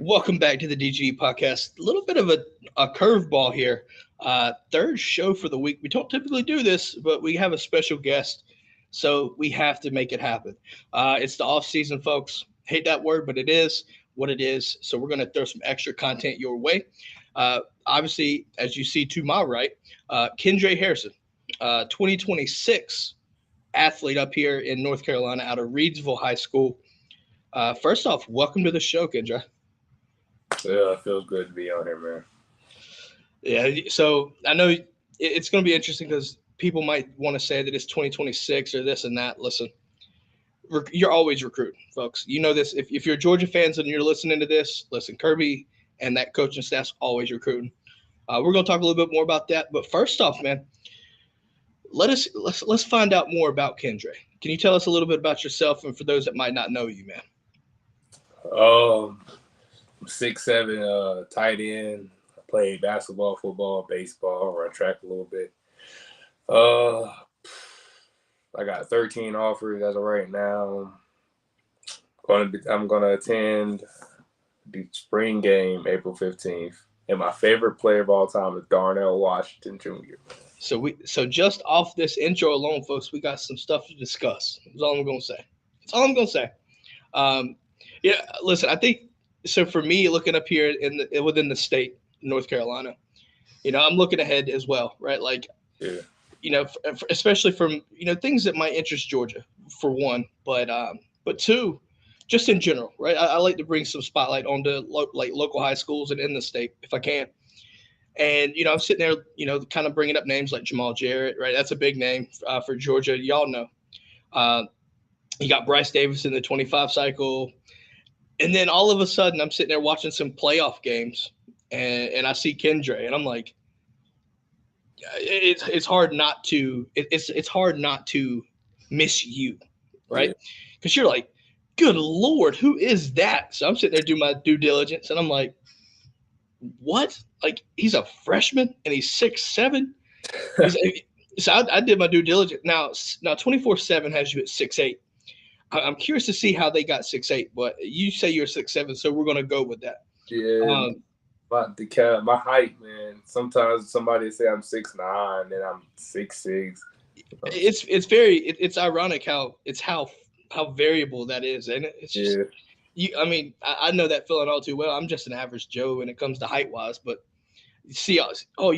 Welcome back to the DGD Podcast. A little bit of a curveball here. Third show for the week. We don't typically do this, but we have a special guest, so we have to make it happen. It's the off season, folks. Hate that word, but it is what it is. So we're going to throw some extra content your way. Obviously, as you see to my right, Kendre Harrison, 2026 athlete up here in North Carolina out of Reidsville High School. First off, welcome to the show, Kendra. Yeah, it feels good to be on here, man. Yeah, so I know it's going to be interesting because people might want to say that it's 2026 or this and that. Listen, you're always recruiting, folks. You know this. If you're Georgia fans and you're listening to this, listen, Kirby and that coaching staff's always recruiting. We're going to talk a little bit more about that. But first off, man, let's find out more about Kendre. Can you tell us a little bit about yourself and for those that might not know you, man? I'm 6'7", tight end. I played basketball, football, baseball, run track a little bit. I got 13 offers as of right now. I'm gonna attend the spring game April 15th. And my favorite player of all time is Darnell Washington Jr. So just off this intro alone, folks, we got some stuff to discuss. That's all I'm gonna say. Yeah, listen, I think so. For me, looking up here within the state, North Carolina, I'm looking ahead as well, right? Like, yeah. Especially from things that might interest Georgia, for one, but two, just in general, right? I like to bring some spotlight onto local high schools and in the state if I can. And, I'm sitting there, kind of bringing up names like Jamal Jarrett, right? That's a big name for Georgia. Y'all know. You got Bryce Davis in the 25 cycle. And then all of a sudden I'm sitting there watching some playoff games and I see Kendre and I'm like, it's hard not to miss you, right? Because you're like, good Lord, who is that? So I'm sitting there doing my due diligence and I'm like, what? Like, he's a freshman and he's 6'7"? So I did my due diligence. Now 24/7 has you at 6'8". I'm curious to see how they got 6'8", but you say you're 6'7", so we're going to go with that. Yeah, my height, man. Sometimes somebody say I'm 6'9", and I'm 6'6". It's ironic how variable that is, and it's just I know that feeling all too well. I'm just an average Joe when it comes to height wise, but you see, you're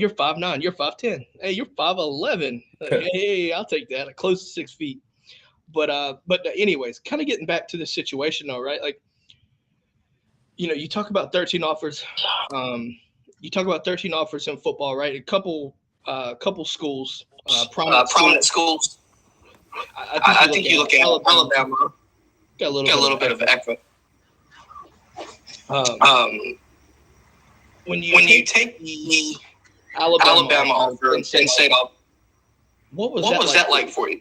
5'9", you're 5'10", hey, you're 5'11". Hey, I'll take that. Close to 6 feet. But anyways, kind of getting back to the situation though, right? Like, you talk about 13 offers. You talk about 13 offers in football, right? A couple schools, prominent schools. I think you look at Alabama. Got a little bit of echo. When you take the Alabama offer and say, what was that like for you?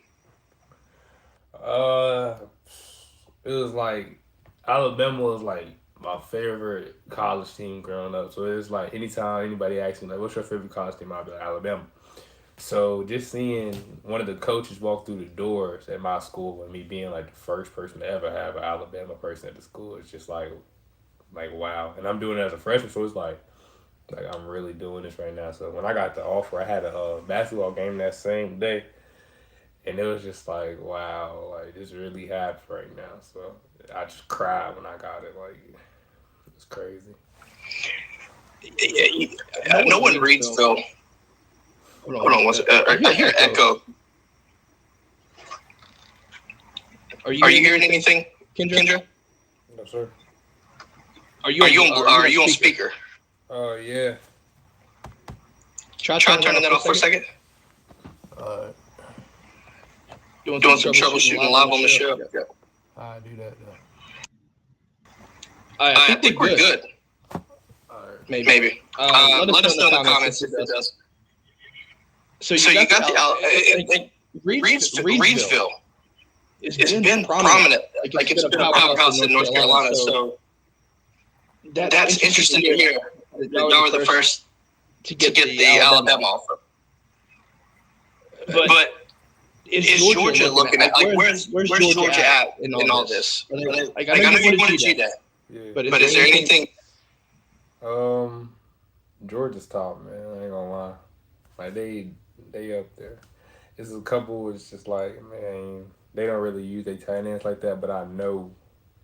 It was like Alabama was like my favorite college team growing up. So it's like anytime anybody asks me like, "What's your favorite college team?" I'll be like, Alabama. So just seeing one of the coaches walk through the doors at my school and me being like the first person to ever have an Alabama person at the school, it's just like wow. And I'm doing it as a freshman, so it's like I'm really doing this right now. So when I got the offer, I had a basketball game that same day. And it was just like, wow, like this really happened right now. So I just cried when I got it. Like, it's crazy. Yeah, no one reads though. Hold on, I hear echo. Are you hearing anything, Kendra? No, sir. Are you on speaker? Yeah. Try turning that off for a second. Doing some troubleshooting live on the show. Yeah. I do that though. I think we're good. Maybe. Let us know in the comments if it does. So you got the Reidsville. It's been prominent. Like it's been a powerhouse in North Carolina. So that's interesting to hear. Y'all were the first to get the Alabama offer. But is Georgia looking at where's Georgia at in all this? Like I know you wanted to do that, but is there anything Georgia's top, man. I ain't gonna lie. Like they up there. It's a couple. It's just like, man, they don't really use their tight ends like that. But I know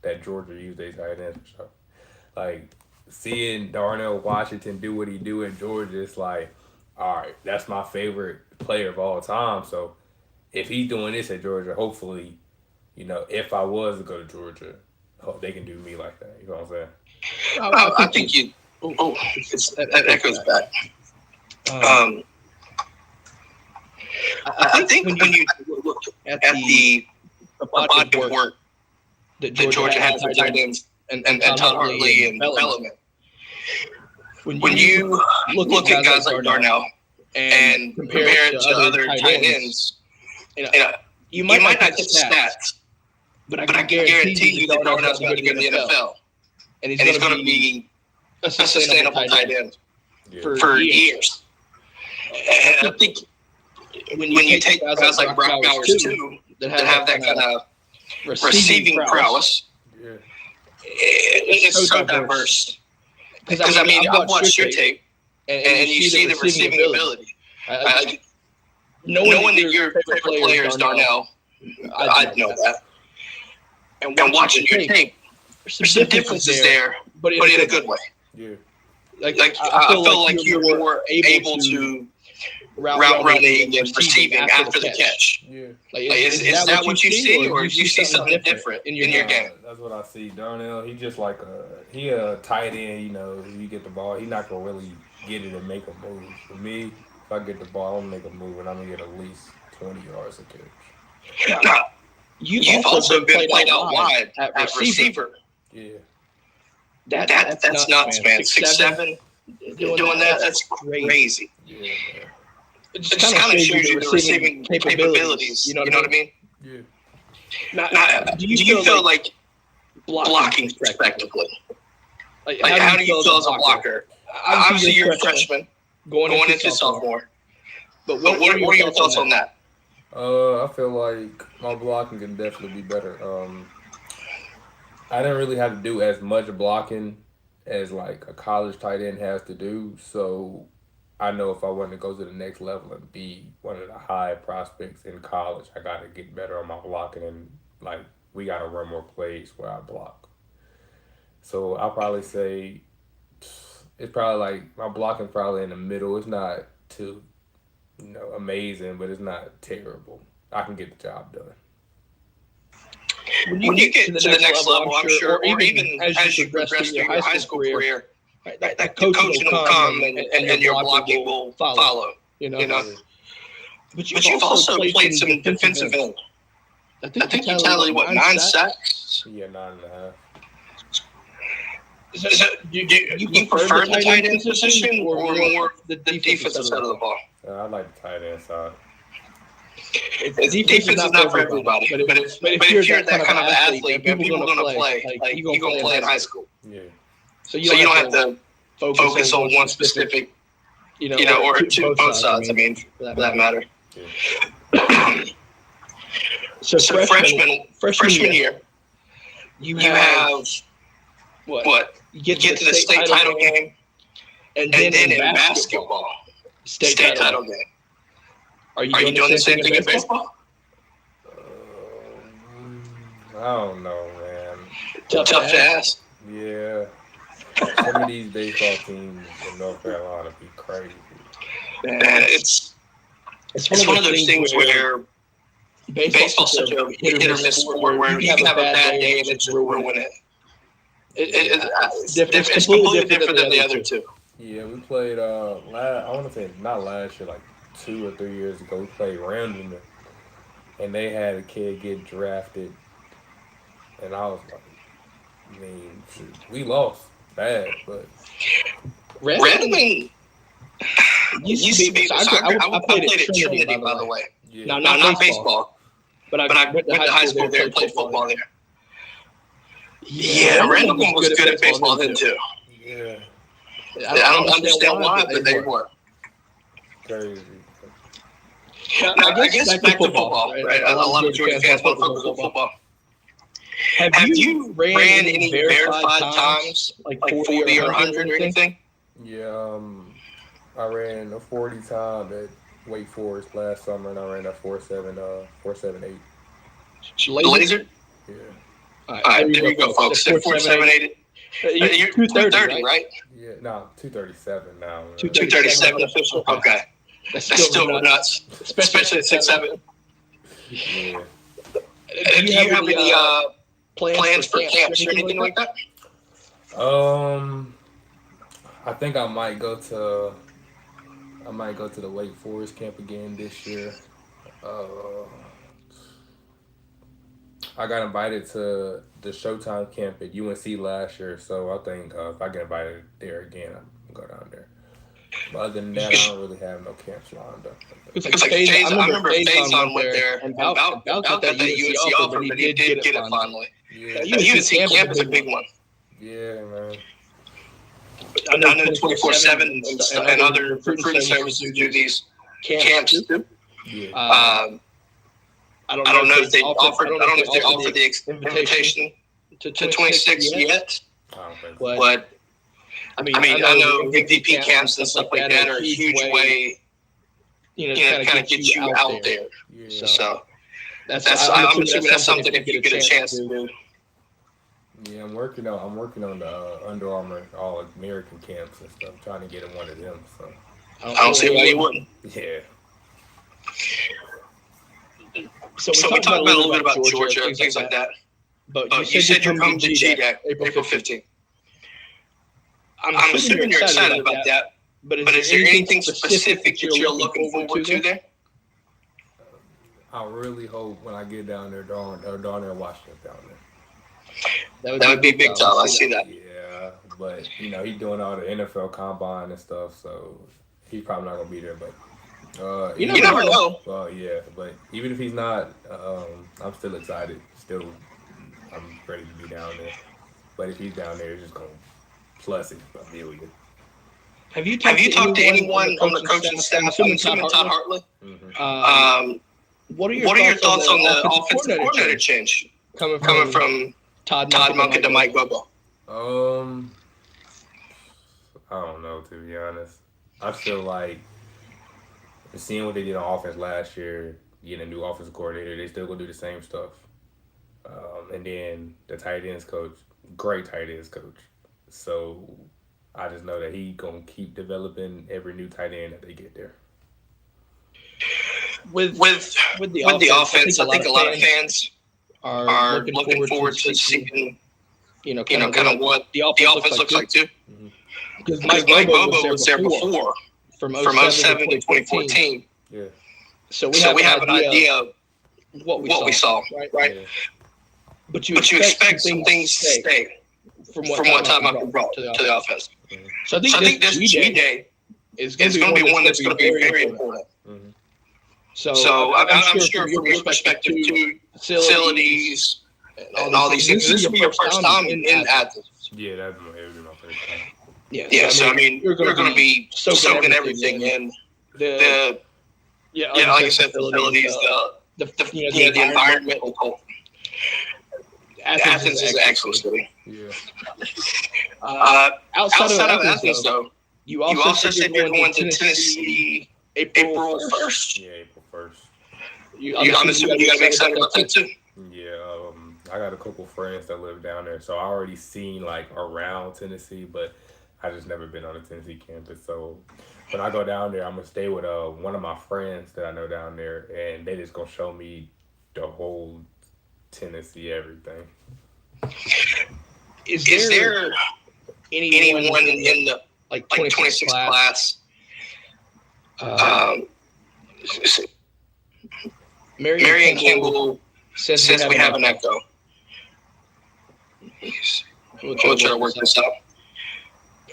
that Georgia use their tight ends for sure. Like seeing Darnell Washington do what he do in Georgia, it's like, all right, that's my favorite player of all time. So if he's doing this at Georgia, hopefully, if I was to go to Georgia, they can do me like that. You know what I'm saying? I think you. That echoes back. I think when you look at the body of work that Georgia has for tight ends and Todd Hartley and development, when you look at guys like Darnell and compare it to other tight ends, you might not get the stats, but I can guarantee you that Darnell's going to get in the NFL, and he's going to be a sustainable tight end for years. And I think when you take guys like Brock Bowers too that have that kind of receiving prowess, it's so diverse. Because I mean, I've watched your tape, and you see the receiving ability. Knowing that your favorite player is Darnell, I know that. And watching your tape, there's some differences there, but in a good way. Yeah. Like I feel like you were able to route running and receiving after the catch. Yeah. Is that what you see, or do you see something different in your game? That's what I see. Darnell, he just like a tight end. You get the ball, he's not gonna really get it and make a move. For me, if I get the ball, I'm gonna make a move, and I'm gonna get at least 20 yards a catch. Now, you've also been played out wide at receiver. Yeah. That's nuts, man. 6'7", doing that, that's crazy. Yeah. It just kind of shows you the receiving capabilities. You know what I mean? Yeah. Now, do you feel like blocking respectively? Like how do you feel as a blocker? Obviously, you're a freshman going into sophomore. But what are your thoughts on that? I feel like my blocking can definitely be better. I didn't really have to do as much blocking as like a college tight end has to do. So I know if I want to go to the next level and be one of the high prospects in college, I got to get better on my blocking, and like we got to run more plays where I block. So I'll probably say it's probably like my blocking probably in the middle. It's not too, amazing, but it's not terrible. I can get the job done. When you get to the next level, I'm sure, or even as you progress through your high school career, that coaching will come and your blocking will follow. But you've also played some defensive end. I think you tallied 9 sacks? Yeah, 9.5. Do you prefer the tight end position or more the defensive side of the ball? I like the tight end side. Defense is not for everybody, but if you're that kind of athlete, people are going to play. Like you're going to play in high school. Yeah. So you don't have to focus on one specific, or two, both sides. I mean, for that matter. Yeah. So freshman year, you have what? You get to the state title game, and then in basketball, state title game. Are you doing the same thing in baseball? I don't know, man. Tough to ask. Yeah. Some of these baseball teams in North Carolina be crazy. Man, it's one of those things where baseball's such a hit or miss sport where you can have a bad day and it's ruin it. It's completely different than the other two. Yeah, we played, I want to say not last year, like 2 or 3 years ago, we played Random, and they had a kid get drafted, and I was like, we lost bad, but Random used to be. I played at Trinity, by the way. Yeah. No, not baseball, but I went to high school there and played football there. Yeah, Random was good at baseball then too. Yeah. I don't understand why, but they were. Crazy. Now, I guess back to football, right? A lot of Georgia fans want to focus on football. Have you ran any verified times, like 40 or 100 or anything? Yeah, I ran a 40 time at Wake Forest last summer, and I ran a 4.78. Laser? Yeah. All right, there you go, folks. 4.78. You're 230, right? Yeah, no, 237 now. 237 official? Okay. That's still nuts, especially at 6'7". Yeah. Do you have any plans for camps or anything like that? I think I might go to the Wake Forest camp again this year. I got invited to the Showtime camp at UNC last year, so I think if I get invited there again, I'm gonna go down there. But other than that, I don't really have no camps lined up. I remember Faison went there and about got that UNC offer, but he did get it finally. Yeah. UNC camp is a big one. Yeah, man. I know 24/7 and other recruiting services do these camps too. Yeah. I don't know if they offered the invitation to 26 yet. But I know VP camps and stuff like that are a huge way, to kind of get you out there. Yeah. So I'm assuming that's something if you get a chance to do. Yeah, I'm working on the Under Armour All-American camps and stuff, trying to get in one of them. So I don't see why you wouldn't. Yeah. So we talked about a little bit about Georgia, things like that. But you said you're coming to GDAC April 15th. I'm assuming you're excited about that. But is there anything specific that you're looking forward to there? I really hope when I get down there, down there Washington down there. That would be big time. I see that. Yeah, but he's doing all the NFL combine and stuff, so he's probably not gonna be there. But you never know. Well, yeah, but even if he's not, I'm still excited. I'm ready to be down there. But if he's down there, it's just gonna plus it a million. Have you talked to anyone on the coaching staff? I'm assuming Todd Hartley. Mm-hmm. What are your thoughts on the offensive coordinator change coming from Todd Monken to Mike Bobo? I don't know, to be honest. I feel like seeing what they did on offense last year, getting a new offensive coordinator, they still gonna do the same stuff. And then the tight ends coach, great tight ends coach. So I just know that he gonna keep developing every new tight end that they get there. With the offense, I think a lot of fans are looking forward to seeing, kind of what the offense looks like too. Because Mike Bobo was there before, from 07 to 2014. Yeah. So we have an idea of what we saw, right? Yeah. But you expect some things to stay from what Todd Monken brought to the offense. Mm-hmm. So I think this G-Day is going to be one that's going to be very important. Mm-hmm. So I'm sure from your perspective too, facilities and all these things, this will be your first time in Athens. Yeah, that would be my first time. Yeah, so I mean, you're going to be soaking everything in. Like I said, facilities, the environment. Athens is an excellent city. Yeah. Outside of Athens, though, you also said you're going to Tennessee April 1st. Yeah, April 1st. I'm assuming you got to be excited about that too. Yeah, I got a couple friends that live down there, so I already seen around Tennessee, but I just never been on a Tennessee campus. So when I go down there, I'm gonna stay with one of my friends that I know down there, and they just gonna show me the whole Tennessee everything. Is there anyone in the 26 class? Marion Campbell says we have an echo. We'll try to work this out.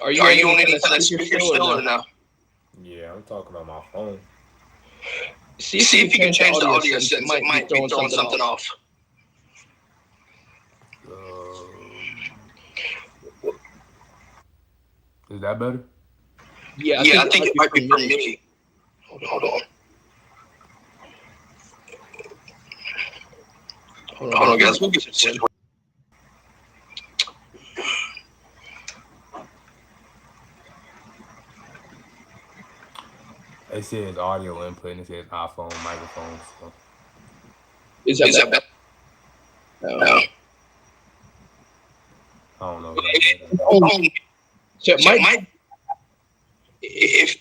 Are you on any kind of speaker still or no? Yeah, I'm talking on my phone. See if you can change the audio since it might be throwing something off. Is that better? Yeah, I think it might be for me. Hold on, guys. We'll get it. It says audio input and it says iPhone microphone. So. Is that better? No. I don't know. So it might if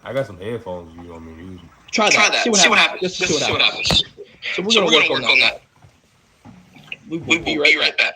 I got some headphones you want me to use. Try that. See what happens. Just see what happens. So we're gonna work on that. We will be right back.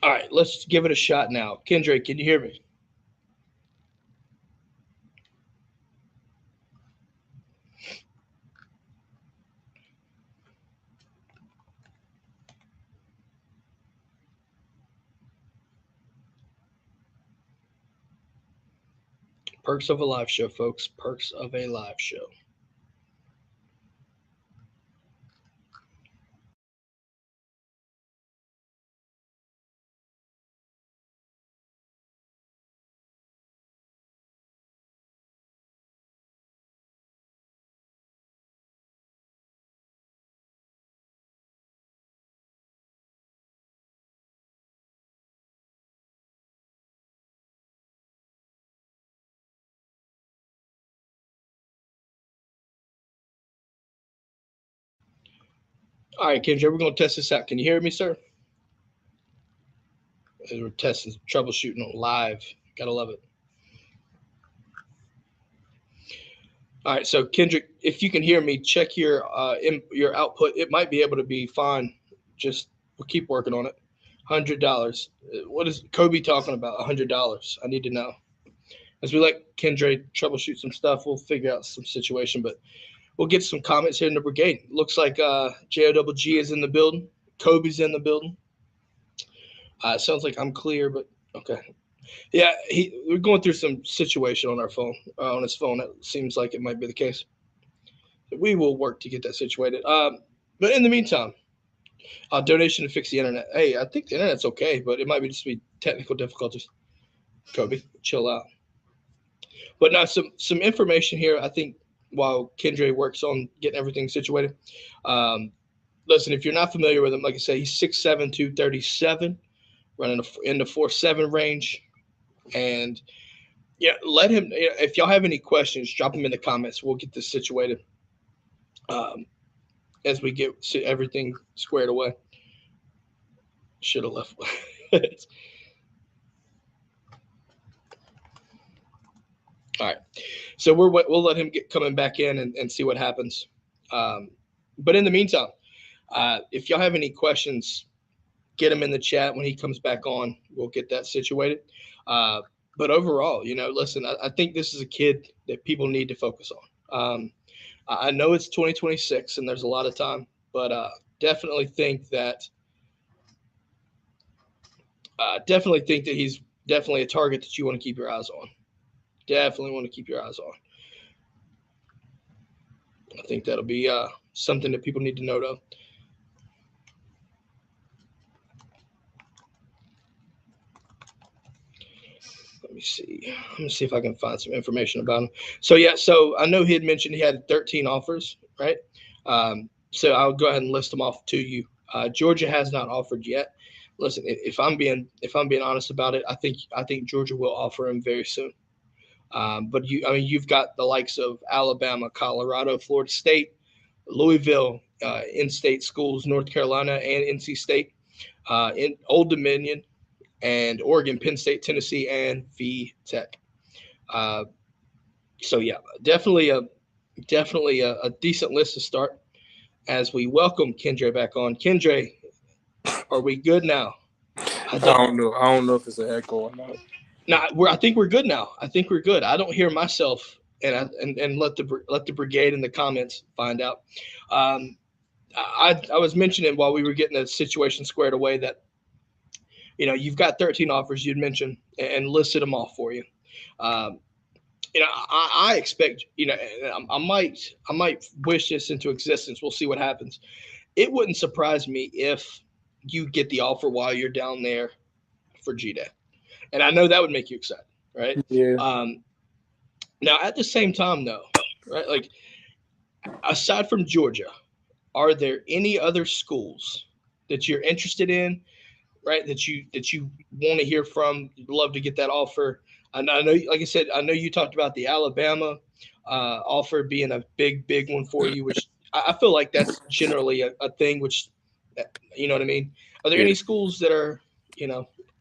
All right, let's give it a shot now. Kendre, can you hear me? Perks of a live show, folks. Perks of a live show. All right, Kendra, we're going to test this out. Can you hear me, sir? We're testing, troubleshooting on live. Gotta love it. All right, so Kendrick, if you can hear me, check your output. It might be able to be fine. Just we'll keep working on it. $100. What is Kobe talking about? $100. I need to know. As we let Kendre troubleshoot some stuff, we'll figure out some situation, but we'll get some comments here in the brigade. Looks like JOGG is in the building. Kobe's in the building. It sounds like I'm clear, but okay. Yeah, we're going through some situation on our phone, on his phone. It seems like it might be the case. We will work to get that situated. But in the meantime, donation to fix the internet. Hey, I think the internet's okay, but it might be just be technical difficulties. Kobe, chill out. But now some information here, I think, while Kendre works on getting everything situated. Listen, if you're not familiar with him, like I said, he's 6'7", 237, running in the 4.7 range. And yeah, let him, if y'all have any questions, drop them in the comments. We'll get this situated as we get everything squared away. Should have left. All right. So we'll let him get coming back in and see what happens. But in the meantime, if y'all have any questions, get them in the chat when he comes back on. We'll get that situated. But overall, listen, I think this is a kid that people need to focus on. I know it's 2026 and there's a lot of time, but definitely think that he's definitely a target that you want to keep your eyes on. Definitely want to keep your eyes on. I think that'll be something that people need to know of. Let me see if I can find some information about him. So I know he had mentioned he had 13 offers, right? So I'll go ahead and list them off to you. Georgia has not offered yet. Listen, if I'm being honest about it, I think Georgia will offer him very soon. But you've got the likes of Alabama, Colorado, Florida State, Louisville, in-state schools, North Carolina, and NC State, in Old Dominion, and Oregon, Penn State, Tennessee, and VTech. So yeah, definitely a decent list to start. As we welcome Kendre back on. Kendre, are we good now? I don't know if it's an echo or not. No, I think we're good now. I think we're good. I don't hear myself and let the brigade in the comments find out. I was mentioning while we were getting the situation squared away that, you've got 13 offers you'd mentioned and listed them all for you. I expect, I might wish this into existence. We'll see what happens. It wouldn't surprise me if you get the offer while you're down there for GDAT. And I know that would make you excited, right? Yeah. Now, at the same time, though, right, like aside from Georgia, are there any other schools that you're interested in, right, that you want to hear from? You'd love to get that offer. I know, like I said, I know you talked about the Alabama offer being a big one for you, which I feel like that's generally a thing, which, you know what I mean? Are there any schools that are,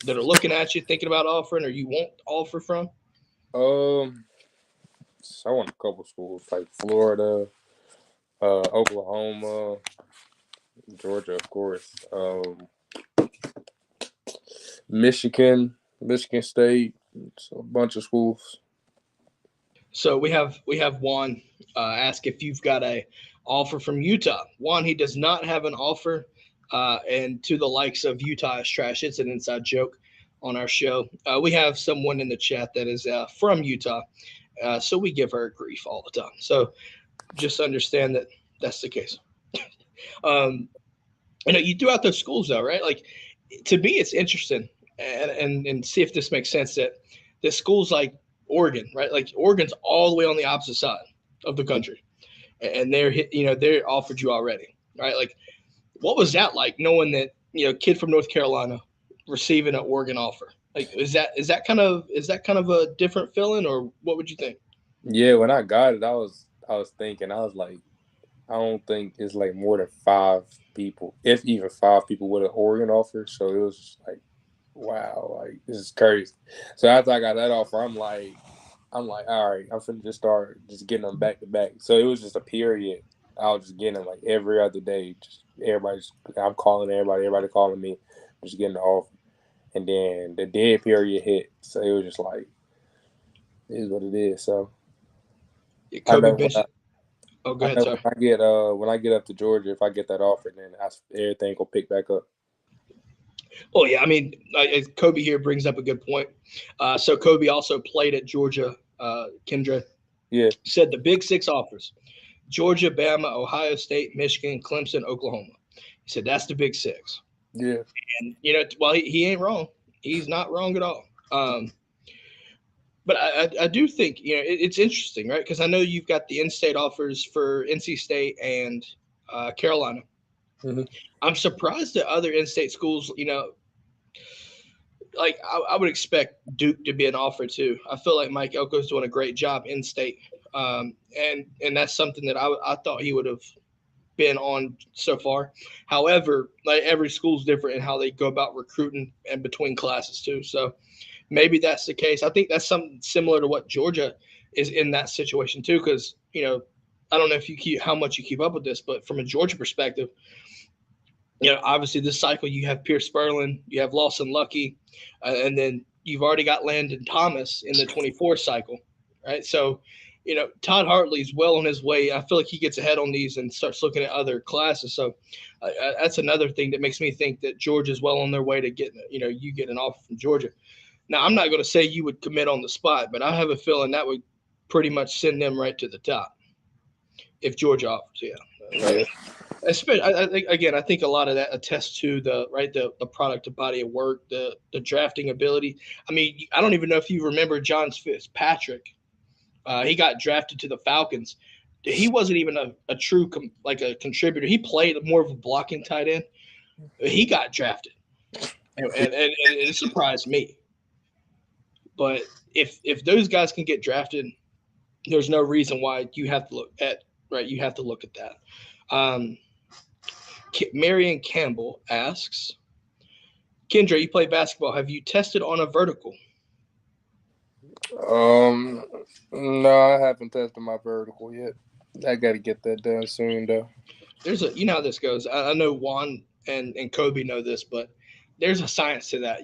that are looking at you, thinking about offering, or you won't offer from? I want a couple schools like Florida, Oklahoma, Georgia, of course, Michigan State, so a bunch of schools. So we have Juan ask if you've got a offer from Utah. Juan, he does not have an offer, and to the likes of Utah is trash. It's an inside joke on our show. We have someone in the chat that is from Utah, so we give her grief all the time. So just understand that that's the case. You threw out those schools though, right? Like, to me, it's interesting, and see if this makes sense, that the schools like Oregon, right? Like Oregon's all the way on the opposite side of the country, and they're offered you already, right? Like, what was that like, knowing that, kid from North Carolina receiving an Oregon offer? Like, is that kind of a different feeling, or what would you think? Yeah, when I got it, I was thinking, I was like, I don't think it's like more than 5 people, if even 5 people with an Oregon offer. So it was just like, wow, like this is crazy. So after I got that offer, I'm like, all right, I'm finna just start just getting them back to back. So it was just a period. I was just getting them like every other day. I'm calling everybody calling me, just getting the offer. And then the dead period hit. So it was just like, it is what it is. So Kobe mentioned. Oh, go ahead, sorry. When I get up to Georgia, if I get that offer, then everything will pick back up. Oh, yeah. I mean, Kobe here brings up a good point. So Kobe also played at Georgia. Kendra said the Big Six offers: Georgia, Bama, Ohio State, Michigan, Clemson, Oklahoma. He said that's the Big Six. Yeah. And, well, he ain't wrong. He's not wrong at all. But I do think, it's interesting, right? Because I know you've got the in-state offers for NC State and Carolina. Mm-hmm. I'm surprised that other in-state schools, like I would expect Duke to be an offer too. I feel like Mike Elko's doing a great job in-state, and that's something that I thought he would have been on so far. However, like every school's different in how they go about recruiting and between classes too. So maybe that's the case. I think that's something similar to what Georgia is in that situation too, because, I don't know if how much you keep up with this, but from a Georgia perspective, obviously this cycle you have Pierce Spurlin, you have Lawson Lucky, and then you've already got Landon Thomas in the 24 cycle, right? So, Todd Hartley's well on his way. I feel like he gets ahead on these and starts looking at other classes. So that's another thing that makes me think that Georgia's well on their way to getting, you get an offer from Georgia. Now, I'm not going to say you would commit on the spot, but I have a feeling that would pretty much send them right to the top if Georgia offers, Right. Especially, I think a lot of that attests to the product of body of work, the drafting ability. I mean, I don't even know if you remember John Fitzpatrick. He got drafted to the Falcons. He wasn't even a true a contributor. He played more of a blocking tight end. He got drafted, and it surprised me. But if those guys can get drafted, there's no reason why you have to look at that. Marion Campbell asks, Kendra, you play basketball. Have you tested on a vertical? No, I haven't tested my vertical yet. I got to get that done soon, though. There's how this goes. I know Juan and Kobe know this, but there's a science to that.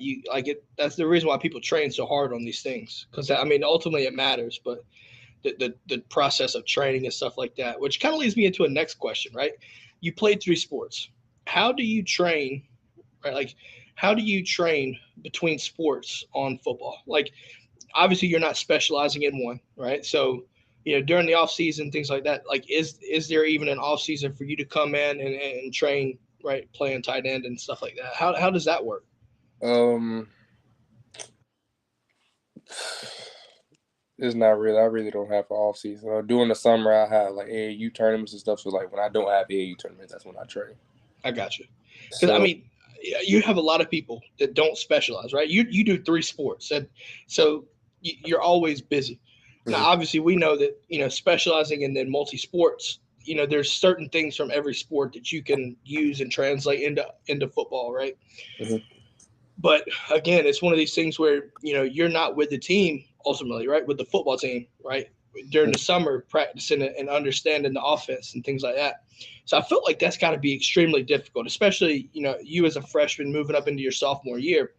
That's the reason why people train so hard on these things. Because ultimately it matters, but the process of training and stuff like that, which kind of leads me into a next question, right? You played 3 sports. How do you train, right? Like, how do you train between sports on football? Like, obviously you're not specializing in one, right? So, during the off season, things like that, like, is there even an off season for you to come in and train, right? Playing tight end and stuff like that. How does that work? It's not really. I really don't have an off season. During the summer, I have like AAU tournaments and stuff. So like when I don't have AAU tournaments, that's when I train. I got you. Because I mean, you have a lot of people that don't specialize, right? You do 3 sports, and so you're always busy. Now, obviously, we know that specializing in then multi sports. There's certain things from every sport that you can use and translate into football, right? Mm-hmm. But again, it's one of these things where you're not with the team ultimately, right? With the football team, right? During the summer, practicing and understanding the offense and things like that. So I felt like that's got to be extremely difficult, especially you as a freshman moving up into your sophomore year.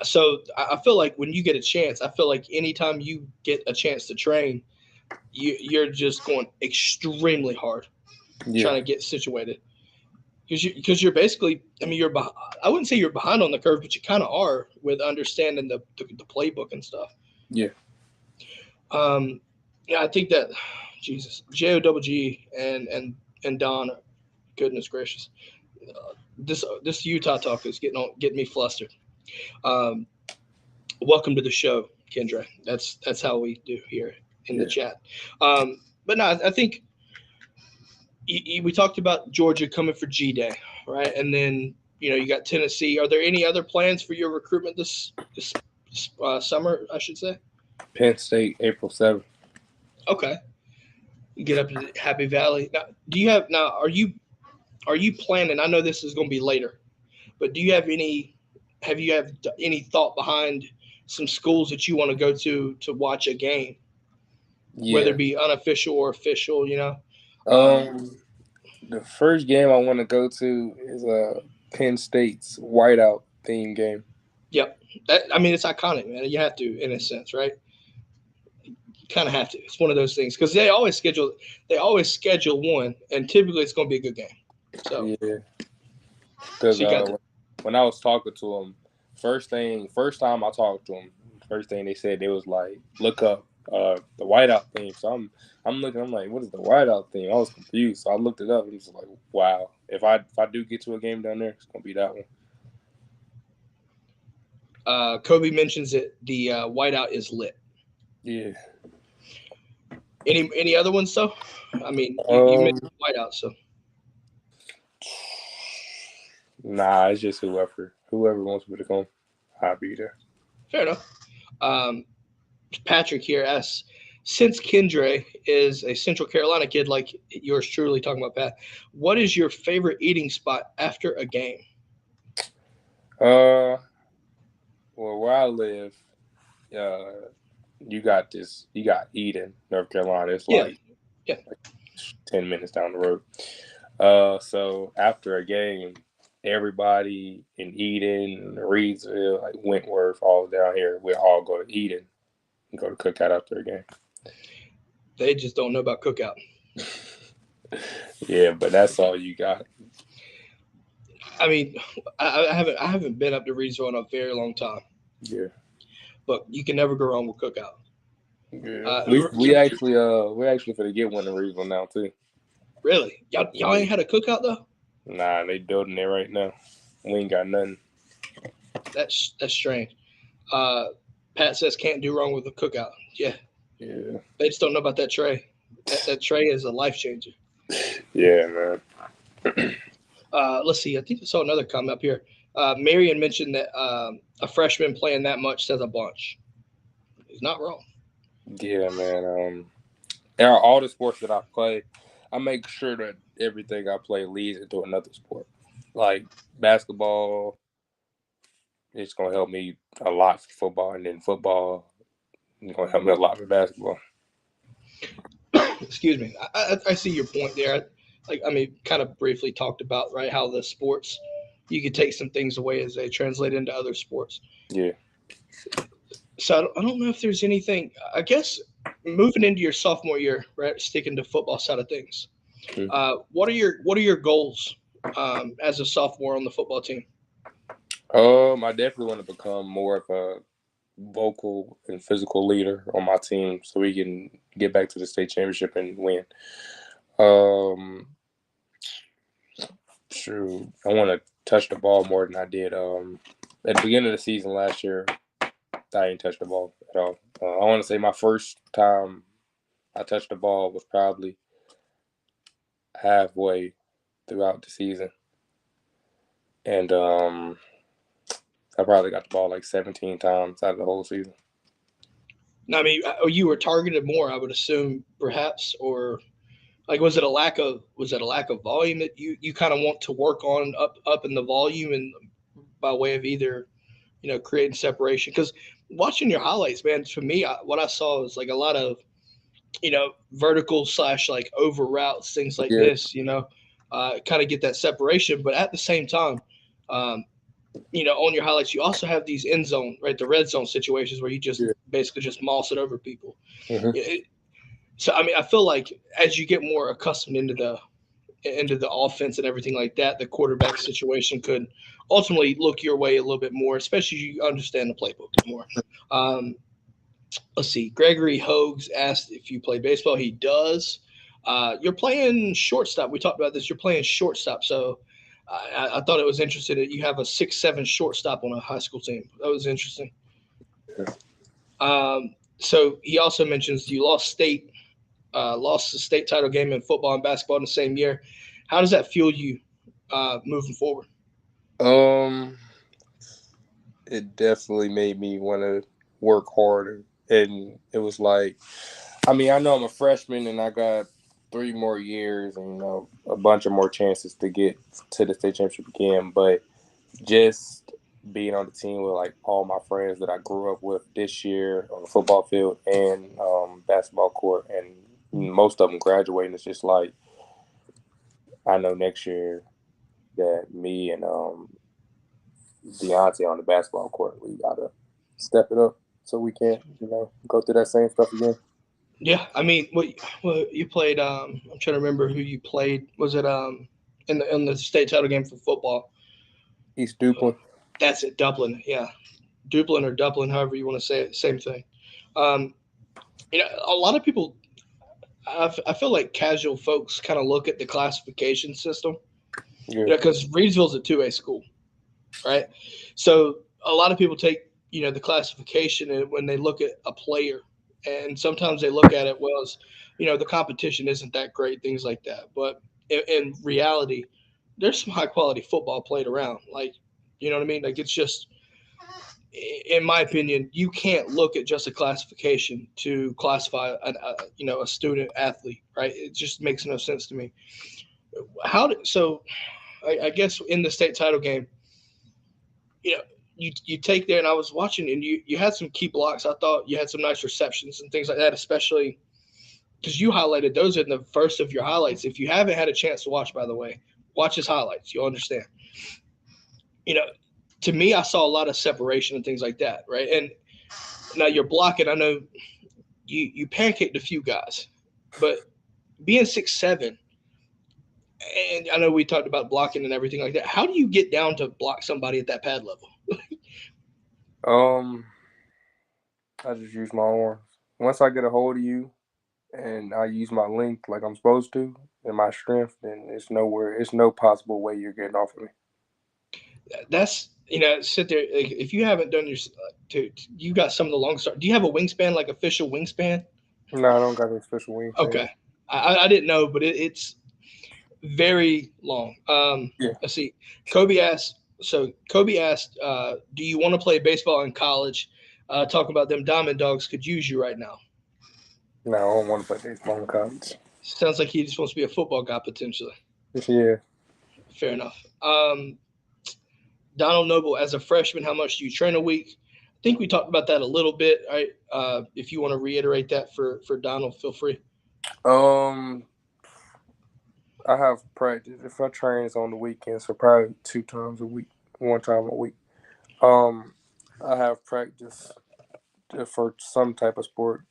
So I feel like when you get a chance, I feel like anytime you get a chance to train, you're just going extremely hard trying to get situated. Because you're basically, I mean, you're behind, I wouldn't say you're behind on the curve, but you kind of are with understanding the playbook and stuff. Yeah. I think that JOWG and Don, goodness gracious, this Utah talk is getting me flustered. Welcome to the show, Kendra. That's how we do here in the chat. But no, I think. We talked about Georgia coming for G-Day, right? And then, you got Tennessee. Are there any other plans for your recruitment this summer, I should say? Penn State, April 7th. Okay. You get up to Happy Valley. Now, are you planning, I know this is going to be later, but do you have any thought behind some schools that you want to go to watch a game? Yeah. Whether it be unofficial or official, The first game I want to go to is Penn State's whiteout theme game. Yep. It's iconic, man. You have to, in a sense, right? You kind of have to. It's one of those things because they always schedule one, and typically it's going to be a good game. So yeah. Because when I was talking to them, first time I talked to them, first thing they said, they was like, look up the whiteout theme. So I'm looking. I'm like, what is the whiteout theme? I was confused. So I looked it up and was like, wow. If I do get to a game down there, it's gonna be that one. Kobe mentions that the whiteout is lit. Yeah. Any other ones though? I mean, you mentioned whiteout, so. Nah, it's just whoever wants me to come, I'll be there. Fair enough. Patrick here asks, since Kendre is a Central Carolina kid like yours truly, talking about Pat, what is your favorite eating spot after a game? Well, where I live, you got Eden, North Carolina. It's like 10 minutes down the road. So after a game, everybody in Eden, Reidsville, like Wentworth, all down here, we all go to Eden and go to Cookout after a game. They just don't know about Cookout. Yeah, but that's all you got. I mean, I haven't been up to Reidsville in a very long time. Yeah, but you can never go wrong with Cookout. Yeah, we actually finna get one in Reidsville now too. Really? Y'all ain't had a Cookout though? Nah, they building it right now. We ain't got nothing. That's strange. Pat says can't do wrong with a Cookout. Yeah. Yeah. They just don't know about that tray. That tray is a life changer. Yeah, man. Let's see. I think I saw another comment up here. Marion mentioned that a freshman playing that much says a bunch. He's not wrong. Yeah, man. All the sports that I play, I make sure that everything I play leads into another sport. Like basketball, it's going to help me a lot for football, and then football is going to help me a lot for basketball. Excuse me. I see your point there. Kind of briefly talked about, right, how the sports, you could take some things away as they translate into other sports. Yeah. So I don't know if there's anything, I guess moving into your sophomore year, right? Sticking to football side of things. What are your goals as a sophomore on the football team? I definitely want to become more of a vocal and physical leader on my team so we can get back to the state championship and win. Shoot, I want to touch the ball more than I did. At the beginning of the season last year, I didn't touch the ball at all. I want to say my first time I touched the ball was probably halfway throughout the season. And I probably got the ball like 17 times out of the whole season. I mean, you were targeted more, I would assume, perhaps, or like was it a lack of volume that you kind of want to work on up in the volume and by way of either, creating separation? Because watching your highlights, man, for me, what I saw was like a lot of, vertical / like over routes, things like this, kind of get that separation. But at the same time, on your highlights, you also have these end zone, right? The red zone situations where you just basically just moss it over people. Mm-hmm. So, I mean, I feel like as you get more accustomed into the offense and everything like that, the quarterback situation could ultimately look your way a little bit more, especially as you understand the playbook more. Let's see. Gregory Hogues asked if you play baseball. He does. You're playing shortstop. We talked about this. You're playing shortstop. So I thought it was interesting that you have a 6'7" shortstop on a high school team. That was interesting. So he also mentions you lost the state title game in football and basketball in the same year. How does that fuel you moving forward? It definitely made me want to work harder. And it was like, I mean, I know I'm a freshman and I got 3 more years and, a bunch of more chances to get to the state championship again. But just being on the team with like all my friends that I grew up with this year on the football field and basketball court, and most of them graduating, it's just like, I know next year that me and Deontay on the basketball court, we got to step it up so we can't, go through that same stuff again. Yeah, I mean, what you played? I'm trying to remember who you played. Was it in the state title game for football? East Duplin. That's it, Duplin. Yeah, Duplin or Duplin, however you want to say it. Same thing. A lot of people. I feel like casual folks kind of look at the classification system. Yeah, because Reidsville's a 2A school, right? So a lot of people take the classification and when they look at a player. And sometimes they look at it as, the competition isn't that great, things like that. But in reality, there's some high quality football played around. Like, you know what I mean? Like, it's just, in my opinion, you can't look at just a classification to classify a student athlete, right? It just makes no sense to me. I guess in the state title game, you take there, and I was watching, and you had some key blocks. I thought you had some nice receptions and things like that, especially because you highlighted those in the first of your highlights. If you haven't had a chance to watch, by the way, watch his highlights. You'll understand. To me, I saw a lot of separation and things like that, right? And now you're blocking. I know you pancaked a few guys, but being 6'7", and I know we talked about blocking and everything like that. How do you get down to block somebody at that pad level? I just use my arms. Once I get a hold of you and I use my length like I'm supposed to and my strength, then it's no possible way you're getting off of me. That's, sit there. If you haven't done you got some of the longest. Do you have a wingspan, like official wingspan? No, I don't got an official wingspan. Okay. I didn't know, but it's very long. Let's see. Kobe asked, do you want to play baseball in college? Talking about them Diamond Dogs could use you right now. No, I don't want to play baseball in college. Sounds like he just wants to be a football guy potentially. Yeah. Fair enough. Donald Noble, as a freshman, how much do you train a week? I think we talked about that a little bit. Right? If you want to reiterate that for Donald, feel free. I have practice. If I train, it's on the weekends, so probably 2 times a week, 1 time a week. I have practice for some type of sport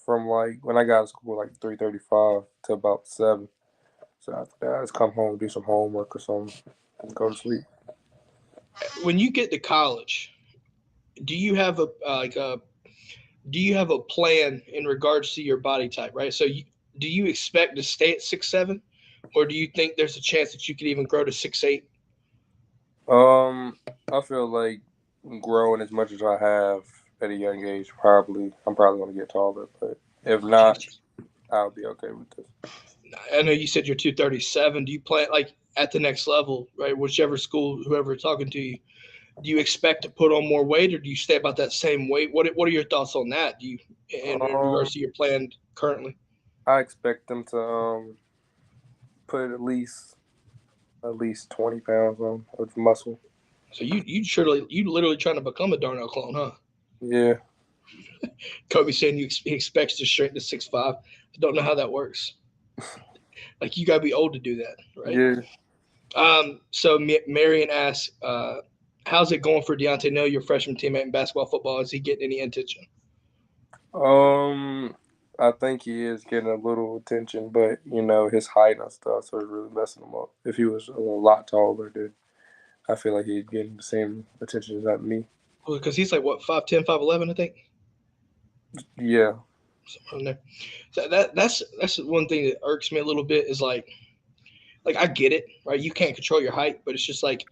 from like when I got to school like 3:35 to about 7. So after that, I just come home, do some homework or something, and go to sleep. When you get to college, do you have a plan in regards to your body type, right? So do you expect to stay at 6'7", or do you think there's a chance that you could even grow to 6'8"? I feel like growing as much as I have at a young age, I'm probably going to get taller, but if not, I'll be okay with this. I know you said you're 237. Do you plan like at the next level, right? Whichever school, whoever's talking to you, do you expect to put on more weight, or do you stay about that same weight? What are your thoughts on that? Do you, in regards to your plan currently? I expect them to put at least 20 pounds on of muscle. So you literally trying to become a Darnell clone, huh? Yeah. Kobe saying he expects to shrink to 6'5". I don't know how that works. Like, you gotta be old to do that, right? Yeah. So Marion asks, how's it going for Deontay Neal, your freshman teammate in basketball, football? Is he getting any attention? I think he is getting a little attention, but his height and stuff, so it's really messing him up. If he was a lot taller, then I feel like he's getting the same attention as me. Well, because he's like what, 5'10", 5'11", I think. Yeah. Somewhere in there. So that's one thing that irks me a little bit is like I get it, right? You can't control your height, but it's just like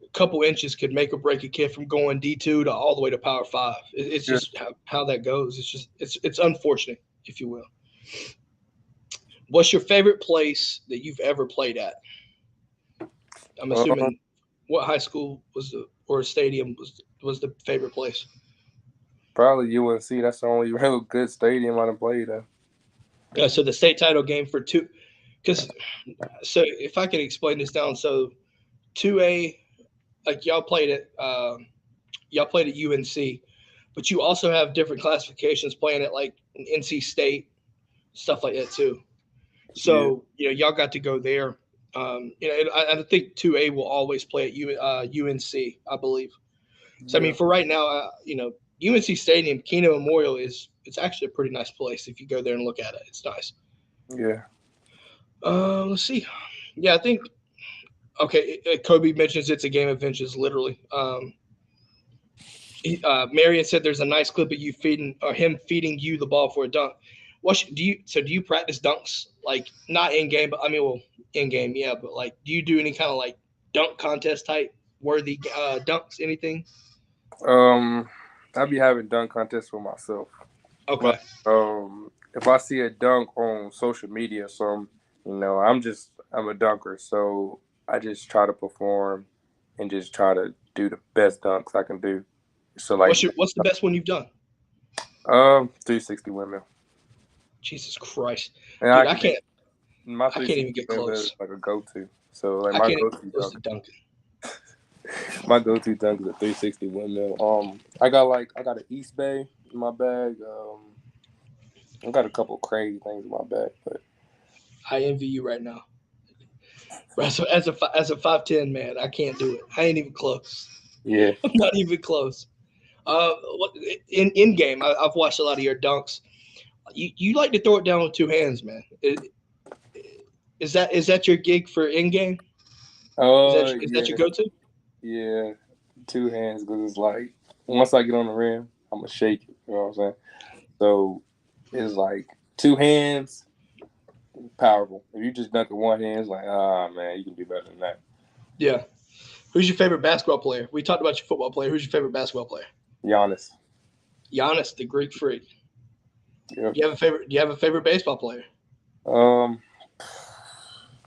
a couple inches could make or break a kid from going D2 to all the way to Power 5. It's just how that goes. It's unfortunate, if you will. What's your favorite place that you've ever played at? I'm assuming what high school or stadium was the favorite place? Probably UNC. That's the only real good stadium I've played at. So the state title game for two, so if I could explain this down, so 2A, like y'all played at UNC, but you also have different classifications playing at like NC State, stuff like that too. So y'all got to go there. I think 2A will always play at UNC, I believe. So I mean, for right now, UNC Stadium, Keno Memorial it's actually a pretty nice place if you go there and look at it. It's nice. Yeah. Let's see. Yeah, I think. Okay, Kobe mentions it's a game of inches, literally. Marion said there's a nice clip of him feeding you the ball for a dunk. Do you practice dunks, like not in game, but in game, yeah, but like, do you do any kind of like dunk contest type worthy dunks, anything? I'll be having dunk contests with myself. Okay. But, if I see a dunk on social media, I'm a dunker, so I just try to perform and just try to do the best dunks I can do. So like, what's the best one you've done? 360 windmill. Jesus Christ, and dude, I can't even get close. Is like a go-to. So like my go-to dunk. My go-to dunk is a 360 windmill. I got an East Bay in my bag. I got a couple crazy things in my bag, but I envy you right now. As a 5'10" man, I can't do it. I ain't even close. Yeah, I'm not even close. In game, I've watched a lot of your dunks. You like to throw it down with two hands, man. Is that your gig for in game? Is that your go-to? Yeah, two hands, because it's like once I get on the rim, I'm gonna shake it. You know what I'm saying? So it's like two hands, powerful. If you just dunk with one hand, it's like, man, you can do better than that. Yeah. Who's your favorite basketball player? We talked about your football player. Who's your favorite basketball player? Giannis, the Greek freak. Yep. Do you have a favorite baseball player?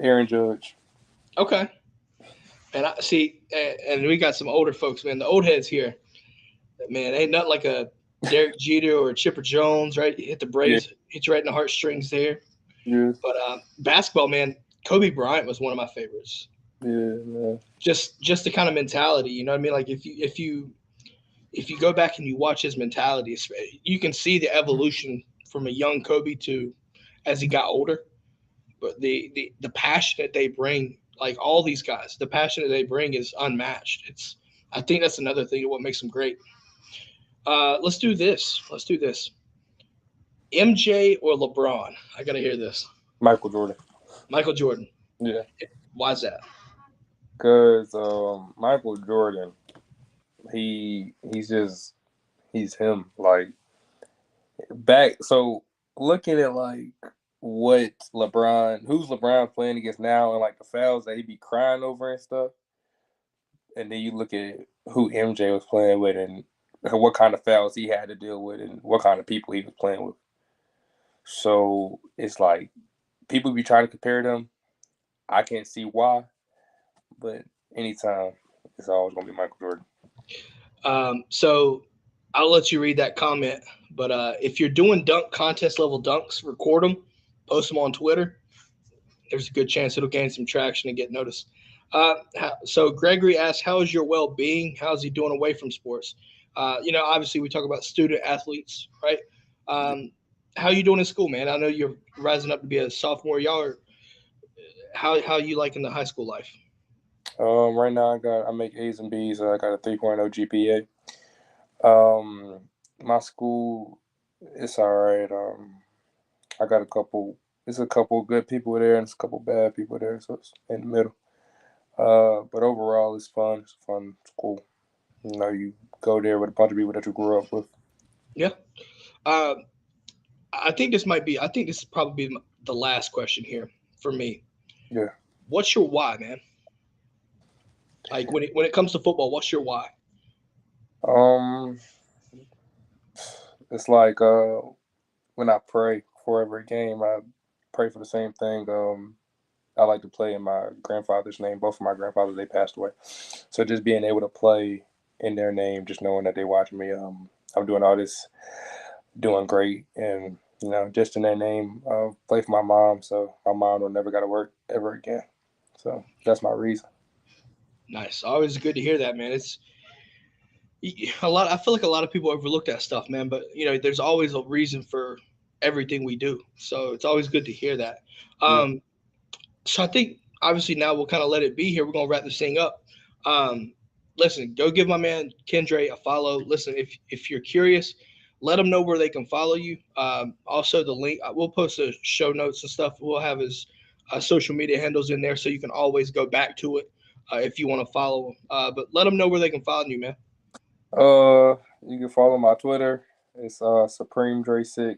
Aaron Judge. Okay. And I see, and we got some older folks, man. The old heads here, man, ain't nothing like a Derek Jeter or Chipper Jones, right? You hit the Braves, hit you right in the heartstrings there. Yeah. But basketball, man, Kobe Bryant was one of my favorites. Yeah, man. Just the kind of mentality, you know what I mean? Like if you go back and you watch his mentality, you can see the evolution from a young Kobe to as he got older. But the passion that they bring, like all these guys, the passion that they bring is unmatched. I think that's another thing of what makes them great. Let's do this. MJ or LeBron? I got to hear this. Michael Jordan. Michael Jordan. Yeah. Why's that? Because Michael Jordan, he's him. Like, so looking at like who's LeBron playing against now, and like the fouls that he be crying over and stuff, and then you look at who MJ was playing with and what kind of fouls he had to deal with and what kind of people he was playing with. So it's like people be trying to compare them. I can't see why, but anytime it's always gonna be Michael Jordan. So I'll let you read that comment, but if you're doing dunk contest level dunks, record them, post them on Twitter. There's a good chance it'll gain some traction and get noticed. So Gregory asks, how is your well-being? How's he doing away from sports? Obviously we talk about student athletes, right? How you doing in school, man? I know you're rising up to be a sophomore. How you liking the high school life? Right now I make A's and B's. I got a 3.0 GPA. My school, it's all right. I got a couple good people there and it's a couple bad people there, so it's in the middle. But overall, it's fun. It's a fun school. You go there with a bunch of people that you grew up with. Yeah. I think this is probably the last question here for me. Yeah. What's your why, man? Like when it comes to football, what's your why? It's like when I pray before every game, I pray for the same thing. I like to play in my grandfather's name. Both of my grandfathers, they passed away. So just being able to play in their name, just knowing that they watching me, I'm doing all this, doing great, and just in their name, play for my mom, so my mom will never got to work ever again. So that's my reason. Nice. Always good to hear that, man. It's I feel like a lot of people overlook that stuff, man. But there's always a reason for everything we do. So it's always good to hear that. So I think obviously now we'll kind of let it be here. We're gonna wrap this thing up. Listen, go give my man Kendre a follow. Listen, if you're curious, let them know where they can follow you. Also, the link, we'll post the show notes and stuff. We'll have his social media handles in there so you can always go back to it if you want to follow him. But let them know where they can follow you, man. You can follow my Twitter. It's SupremeDre6.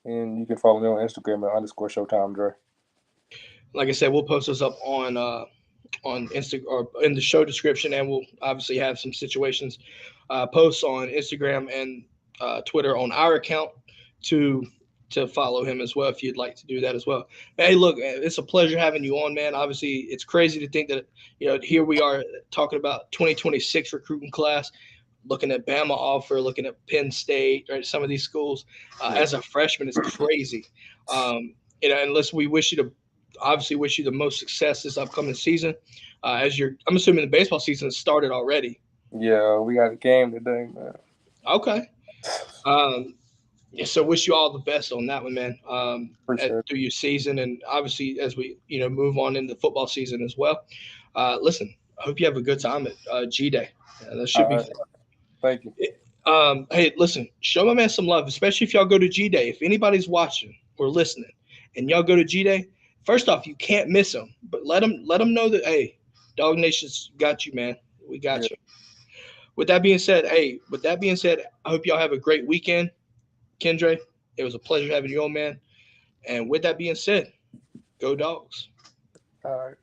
And you can follow me on Instagram at _ShowtimeDre. Like I said, we'll post those up on Instagram or in the show description, and we'll obviously have some situations posts on Instagram and Twitter on our account to follow him as well if you'd like to do that as well. Hey, look, it's a pleasure having you on, man. Obviously, it's crazy to think that here we are talking about 2026 recruiting class, looking at Bama offer, looking at Penn State, right? Some of these schools as a freshman is crazy. And listen, we wish you the most success this upcoming season. I'm assuming the baseball season has started already. Yeah, we got a game today, man. Okay. So wish you all the best on that one, man. Through your season, and obviously as we move on into football season as well. Listen, I hope you have a good time at G-Day. That should be fun. Thank you. Hey, listen, show my man some love, especially if y'all go to G-Day. If anybody's watching or listening, and y'all go to G-Day, first off, you can't miss them. But let them know that, hey, Dog Nation's got you, man. We got you. With that being said, I hope y'all have a great weekend. Kendre, it was a pleasure having you on, man. And with that being said, go Dogs. All right.